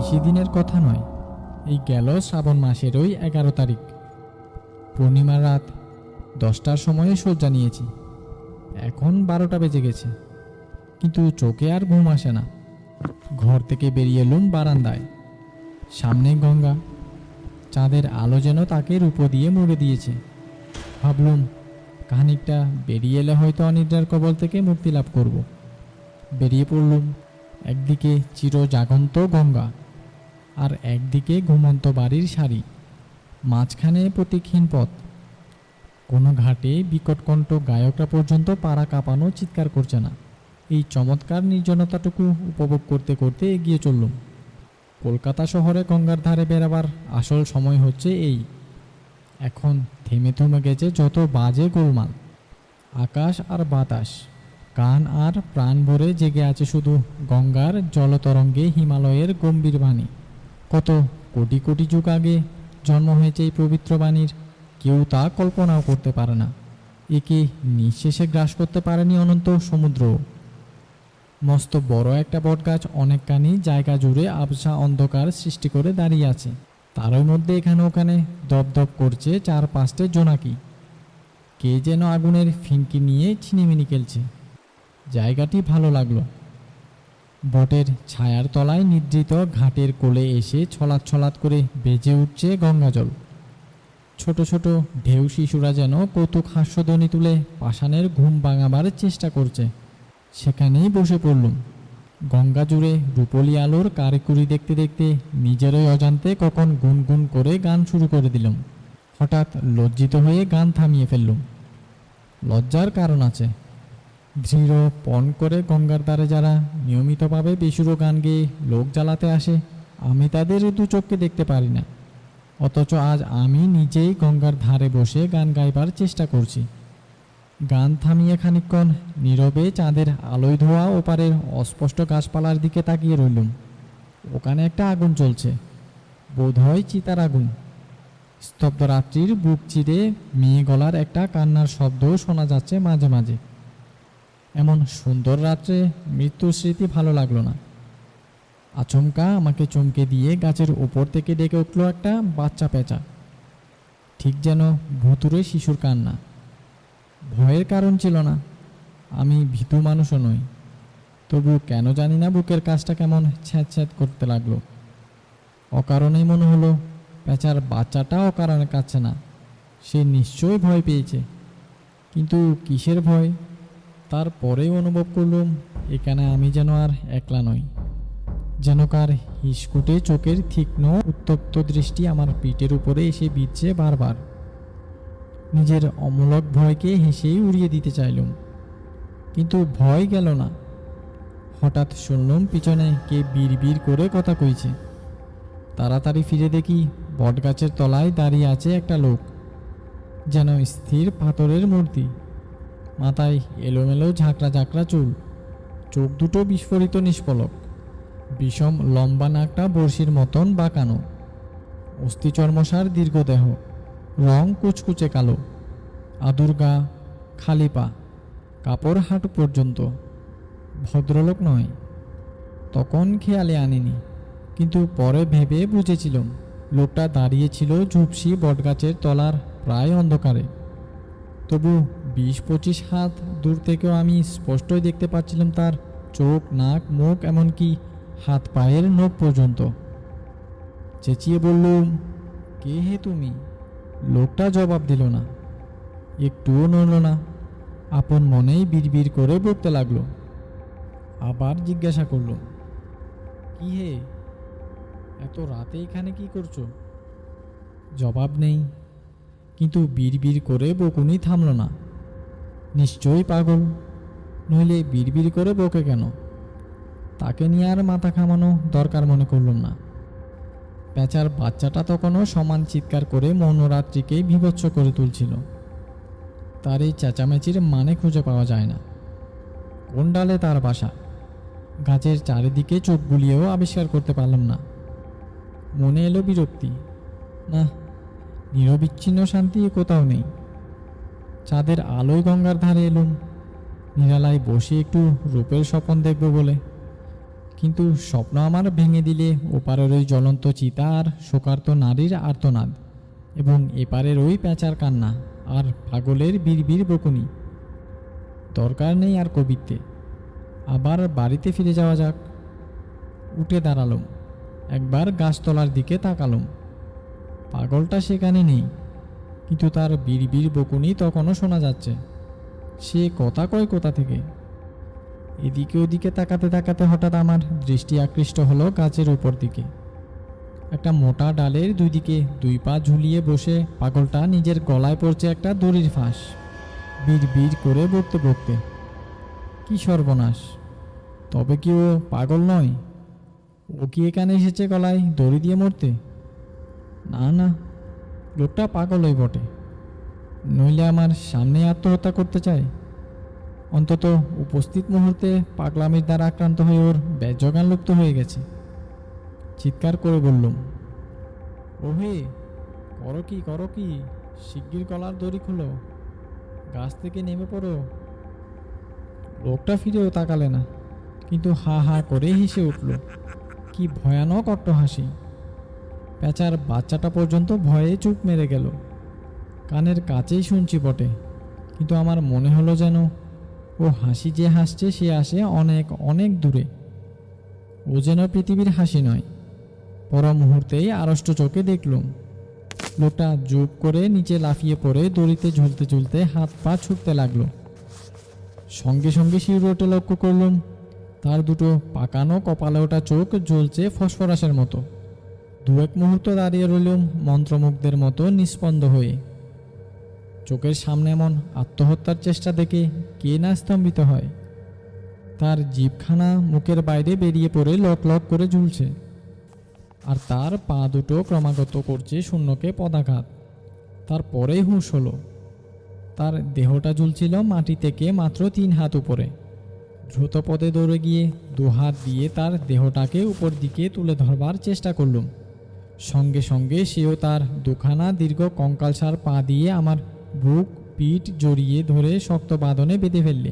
বেশি দিনের কথা নয়, এই গেল শ্রাবণ মাসেরই 11 তারিখ। পূর্ণিমার রাত 10টার সময়ে শয্যা নিয়েছি। এখন 12টা বেজে গেছে, কিন্তু চোখে আর ঘুম আসে না। ঘর থেকে বেরিয়ে এলুম বারান্দায়। সামনে গঙ্গা, চাঁদের আলো যেন তাকে রূপ দিয়ে মুড়ে দিয়েছে। ভাবলুম খানিকটা বেরিয়ে এলে হয়তো অনিদ্রার কবল থেকে মুক্তি লাভ করব। বেরিয়ে পড়লুম। একদিকে চির জাগন্ত গঙ্গা, আর একদিকে ঘুমন্ত বাড়ির সারি, মাঝখানে প্রতীকহীন পথ। কোনো ঘাটে বিকটকণ্ঠ গায়করা পর্যন্ত পাড়া কাঁপানো চিৎকার করছে না। এই চমৎকার নির্জনতাটুকু উপভোগ করতে করতে এগিয়ে চললুম। কলকাতা শহরে গঙ্গার ধারে বেড়াবার আসল সময় হচ্ছে এই। এখন থেমে থেমে গেছে যত বাজে গোলমাল। আকাশ আর বাতাস, কান আর প্রাণ ভরে জেগে আছে শুধু গঙ্গার জলতরঙ্গে হিমালয়ের গম্ভীর বাণী। কত কোটি কোটি যুগ আগে জন্ম হয়েছে এই পবিত্র বাণীর, কেউ তা কল্পনাও করতে পারে না। একে নিঃশেষে গ্রাস করতে পারেনি অনন্ত সমুদ্র। মস্ত বড় একটা বটগাছ অনেকখানি জায়গা জুড়ে আবছা অন্ধকার সৃষ্টি করে দাঁড়িয়ে আছে। তারই মধ্যে এখানে ওখানে দপদপ করছে 4-5টে জোনাকি। কে যেন আগুনের ফিনকি নিয়ে ছিনিমিনি খেলছে। জায়গাটি ভালো লাগলো। বটের ছায়ার তলায় নিদ্রিত ঘাটের কোলে এসে ছলাৎ ছলাৎ করে বেজে উঠছে গঙ্গাজল। ছোট ছোট ঢেউ শিশুরা যেন কৌতুক হাস্যধ্বনি তুলে পাষাণের ঘুম ভাঙাবার চেষ্টা করছে। সেখানেই বসে পড়লুম। গঙ্গা জুড়ে রূপলি আলোর কারিকুরি দেখতে দেখতে নিজেরই অজান্তে কখন গুনগুন করে গান শুরু করে দিলাম। হঠাৎ লজ্জিত হয়ে গান থামিয়ে ফেললুম। লজ্জার কারণ আছে। দৃঢ় পণ করে গঙ্গার ধারে যারা নিয়মিতভাবে বেসুরো গান গেয়ে লোক জ্বালাতে আসে, আমি তাদের দু চোখকে দেখতে পারি না। অথচ আজ আমি নিজেই গঙ্গার ধারে বসে গান গাইবার চেষ্টা করছি। গান থামিয়ে খানিকক্ষণ নীরবে চাঁদের আলোয় ধোয়া ওপারের অস্পষ্ট গাছপালার দিকে তাকিয়ে রইলুম। ওখানে একটা আগুন জ্বলছে, বোধহয় চিতার আগুন। স্তব্ধ রাত্রির বুক চিরে মেয়ে গলার একটা কান্নার শব্দ শোনা যাচ্ছে মাঝে মাঝে। এমন সুন্দর রাত্রে মৃত্যুর স্মৃতি ভালো লাগলো না। আচমকা আমাকে চমকে দিয়ে গাছের উপর থেকে ডেকে উঠল একটা বাচ্চা পেঁচা, ঠিক যেন ভুতুড়ে শিশুর কান্না। ভয়ের কারণ ছিল না, আমি ভীতু মানুষও নই। তবু কেন জানি না বুকের কাজটা কেমন ছ্যাঁত ছ্যাঁত করতে লাগলো। অকারণেই মনে হলো পেঁচার বাচ্চাটা অকারণে কাঁদছে না, সে নিশ্চয়ই ভয় পেয়েছে। কিন্তু কিসের ভয়? তারপরেই অনুভব করলুম এখানে আমি যেন আর একলা নই। যেন কার হিসকুটে চোখের তীক্ষ্ণ উত্তপ্ত দৃষ্টি আমার পিঠের উপরে এসে বিঁধছে বারবার। নিজের অমূলক ভয়কে হেসেই উড়িয়ে দিতে চাইলুম, কিন্তু ভয় গেল না। হঠাৎ শুনলুম পিছনে কে বিড় করে কথা কইছে। তাড়াতাড়ি ফিরে দেখি বটগাছের তলায় দাঁড়িয়ে আছে একটা লোক, যেন স্থির পাথরের মূর্তি। মাথায় এলোমেলো ঝাঁকড়া ঝাঁকড়া চুল, চোখ দুটো বিস্ফোরিত নিষ্পলক, বিষম লম্বা নাকটা বড়শির মতন বাঁকানো, অস্থিচর্মসার দীর্ঘ দেহ, রং কুচকুচে কালো, আদুর গা, খালি পা, কাপড় হাঁটু পর্যন্ত। ভদ্রলোক নয়। তখন খেয়ালে আনিনি, কিন্তু পরে ভেবে বুঝেছিলাম লোকটা দাঁড়িয়েছিল ঝুপসি বটগাছের তলার প্রায় অন্ধকারে। তবু 20-25 হাত দূর থেকেও আমি স্পষ্টই দেখতে পাচ্ছিলাম তার চোখ, নাক, মুখ, এমনকি হাত পায়ের নখ পর্যন্ত। চেঁচিয়ে বললুম, কে হে তুমি? লোকটা জবাব দিল না, একটুও নড়ল না। আপন মনেই বিড়বিড় করে বকতে লাগলো। আবার জিজ্ঞাসা করলুম, কি হে, এত রাতে এখানে কি করছো? জবাব নেই, কিন্তু বিড়বিড় করে বকুনি থামল না। নিশ্চয়ই পাগল, নইলে বিড়বিড় করে বকে কেন? তাকে নিয়ে আর মাথা ঘামানো দরকার মনে করলাম না। পেঁচার বাচ্চাটা তখনও সমান চিৎকার করে মৌনরাত্রিকে বীভৎস করে তুলছিল। তার এই চেঁচামেচির মানে খুঁজে পাওয়া যায় না। কোন ডালে তার বাসা? গাছের চারিদিকে চোখ বুলিয়েও আবিষ্কার করতে পারলাম না। মনে এলো বিরক্তি। না, নিরবিচ্ছিন্ন শান্তি কোথাও নেই। চাঁদের আলোয় গঙ্গার ধারে এলুম, নিরালায় বসে একটু রূপের স্বপন দেখব বলে। কিন্তু স্বপ্ন আমার ভেঙে দিলে ওপারের ওই জ্বলন্ত চিতা আর শোকার্ত নারীর আর্তনাদ, এবং এপারের ওই প্যাঁচার কান্না আর পাগলের বিড়বিড় বকুনি। দরকার নেই আর কবিত্বে, আবার বাড়িতে ফিরে যাওয়া যাক। উঠে দাঁড়ালুম, একবার গাছতলার দিকে তাকালুম। পাগলটা সেখানে নেই, কিন্তু তার বিড়বিড় বকুনি তখনও শোনা যাচ্ছে। সে কথা কয় কোথা থেকে? এদিকে ওদিকে তাকাতে তাকাতে হঠাৎ আমার দৃষ্টি আকৃষ্ট হলো গাছের উপর দিকে। একটা মোটা ডালের দুই দিকে দুই পা ঝুলিয়ে বসে পাগলটা নিজের গলায় পড়ছে একটা দড়ির ফাঁস, বিড় বিড় করে বকতে বকতে। কি সর্বনাশ! তবে কি ও পাগল নয়? ও কি এখানে এসেছে গলায় দড়ি দিয়ে মরতে? না না, লোকটা পাগলই বটে, নইলে আমার সামনে আত্মহত্যা করতে চায়। অন্তত উপস্থিত মুহূর্তে পাগলামির দ্বারা আক্রান্ত হয়ে ওর বেজ্ঞান লুপ্ত হয়ে গেছে। চিৎকার করে বললুম, ওহে, করো কি, শিগগির গলার দড়ি খুলো, গাছ থেকে নেমে পড়ো। লোকটা ফিরেও তাকালে না, কিন্তু হা হা করে হেসে উঠল। কি ভয়ানক অট্টহাসি! প্যাঁচার বাচ্চাটা পর্যন্ত ভয়ে চুপ মেরে গেল। কানের কাছেই শুনছি বটে, কিন্তু আমার মনে হলো যেন ও হাসি যে হাসছে সে আসে অনেক অনেক দূরে। ও যেন পৃথিবীর হাসি নয়। পর মুহূর্তেই আড়ষ্ট চোখে দেখলুম লোকটা জুপ করে নিচে লাফিয়ে পড়ে দড়িতে ঝুলতে ঝুলতে হাত পা ছুটতে লাগলো। সঙ্গে সঙ্গে শিউরে লক্ষ্য করলুম তার দুটো পাকানো কপালে ওঠা চোখ জ্বলছে ফসফরাসের মতো। দু এক মুহূর্ত দাঁড়িয়ে রইলুম মন্ত্রমুগ্ধের মতো নিস্পন্দ হয়ে। চোখের সামনে এমন আত্মহত্যার চেষ্টা দেখে কে না স্তম্ভিত হয়। তার জিভখানা মুখের বাইরে বেরিয়ে পড়ে লক লক করে ঝুলছে, আর তার পা দুটো ক্রমাগত করছে শূন্যকে পদাঘাত। তারপরেই হুঁশ হলো, তার দেহটা ঝুলছিল মাটি থেকে মাত্র 3 হাত উপরে। দ্রুত পদে দৌড়ে গিয়ে 2 হাত দিয়ে তার দেহটাকে উপর দিকে তুলে ধরবার চেষ্টা করলুম। সঙ্গে সঙ্গে সেও তার দুখানা দীর্ঘ কঙ্কালসার পা দিয়ে আমার বুক পিঠ জড়িয়ে ধরে শক্ত বাঁধনে বেঁধে ফেললে,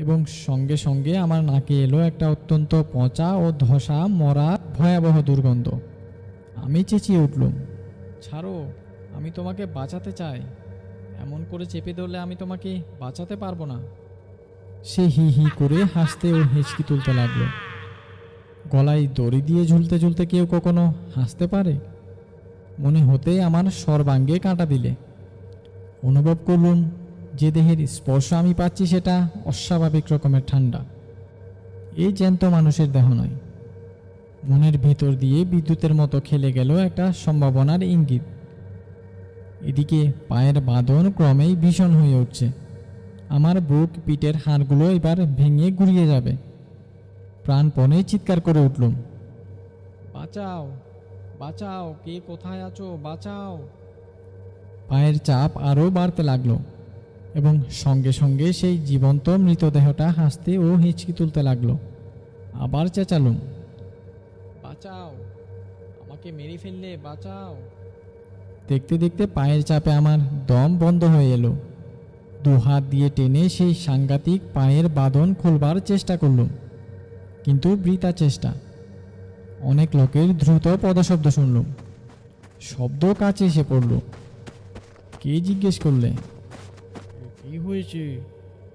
এবং সঙ্গে সঙ্গে আমার নাকে এলো একটা অত্যন্ত পচা ও ধসা মরা ভয়াবহ দুর্গন্ধ। আমি চেঁচিয়ে উঠলুম, ছাড়ো, আমি তোমাকে বাঁচাতে চাই, এমন করে চেপে ধরলে আমি তোমাকে বাঁচাতে পারবো না। সে হি হি করে হাসতে ও হেঁচকি তুলতে লাগলো। গলায় দড়ি দিয়ে ঝুলতে ঝুলতে কেউ কখনো হাসতে পারে? মনে হতেই আমার সর্বাঙ্গে কাঁটা দিলে। অনুভব করলুম যে দেহের স্পর্শ আমি পাচ্ছি সেটা অস্বাভাবিক রকমের ঠান্ডা। এই জ্যান্ত মানুষের দেহ নয়। মনের ভিতর দিয়ে বিদ্যুতের মতো খেলে গেল একটা সম্ভাবনার ইঙ্গিত। এদিকে পায়ের বাঁধন ক্রমেই ভীষণ হয়ে উঠছে। আমার বুক পিঠের হাড়গুলো এবার ভেঙে গুড়িয়ে যাবে। প্রাণপণে চিৎকার করে উঠলুম, বাঁচাও, বাঁচাও, কে কোথায় আছো, বাঁচাও! পায়ের চাপ আরও বাড়তে লাগলো, এবং সঙ্গে সঙ্গে সেই জীবন্ত মৃতদেহটা হাসতে ও হিঁচকি তুলতে লাগলো। আবার চেঁচালুম, বাঁচাও, আমাকে মেরে ফেললে, বাঁচাও! দেখতে দেখতে পায়ের চাপে আমার দম বন্ধ হয়ে এলো। 2 হাত দিয়ে টেনে সেই সাংঘাতিক পায়ের বাঁধন খুলবার চেষ্টা করলুম, কিন্তু বৃথা চেষ্টা। অনেক লোকের দ্রুত পদশব্দ শুনলুম। শব্দ কাছে এসে পড়ল। কে জিজ্ঞেস করলে, কি হয়েছে,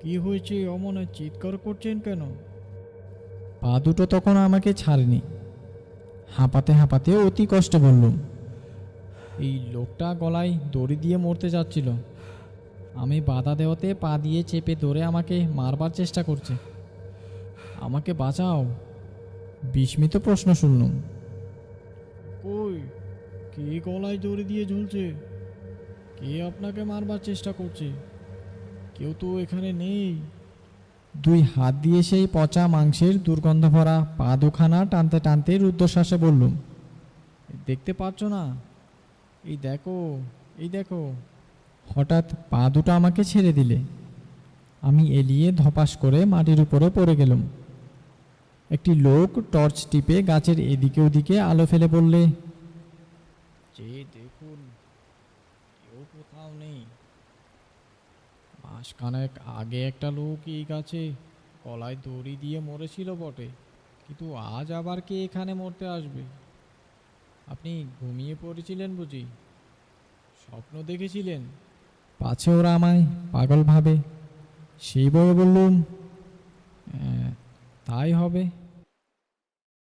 কি হয়েছে, অমনে চিৎকার করছেন কেন? পা দুটো তখন আমাকে ছাড়েনি। হাঁপাতে হাঁপাতে অতি কষ্টে বললুম, এই লোকটা গলায় দড়ি দিয়ে মরতে যাচ্ছিল। আমি বাধা দেওয়াতে পা দিয়ে চেপে ধরে আমাকে মারবার চেষ্টা করছে। আমাকে বাঁচাও! বিস্মিত প্রশ্ন শুনলুম। কই, কে গলায় দড়ি দিয়ে ঝুলছে? কে আপনাকে মারবার চেষ্টা করছে? কেউ তো এখানে নেই। 2 হাত দিয়ে সেই পচা মাংসের দুর্গন্ধ ভরা পা দুখানা টানতে টানতে রুদ্ধশ্বাসে বললুম, দেখতে পাচ্ছ না? এই দেখো, এই দেখো! হঠাৎ পা দুটো আমাকে ছেড়ে দিলে। আমি এলিয়ে ধপাস করে মাটির উপরে পড়ে গেলাম। একটি লোক টর্চ টিপে গাছের এদিকে ওদিকে আলো ফেলে বললে, যে দেখুন, কেউ কোথাও নেই। মাসখানেক আগে একটা লোক এই গাছে গলায় দড়ি দিয়ে মরেছিল বটে, কিন্তু আজ আবার কে এখানে মরতে আসবে? আপনি ঘুমিয়ে পড়েছিলেন বুঝি? স্বপ্ন দেখেছিলেন? পাছে ওরা আমায় পাগল ভাবে, সেই ভয়ে বললুম, তাই হবে।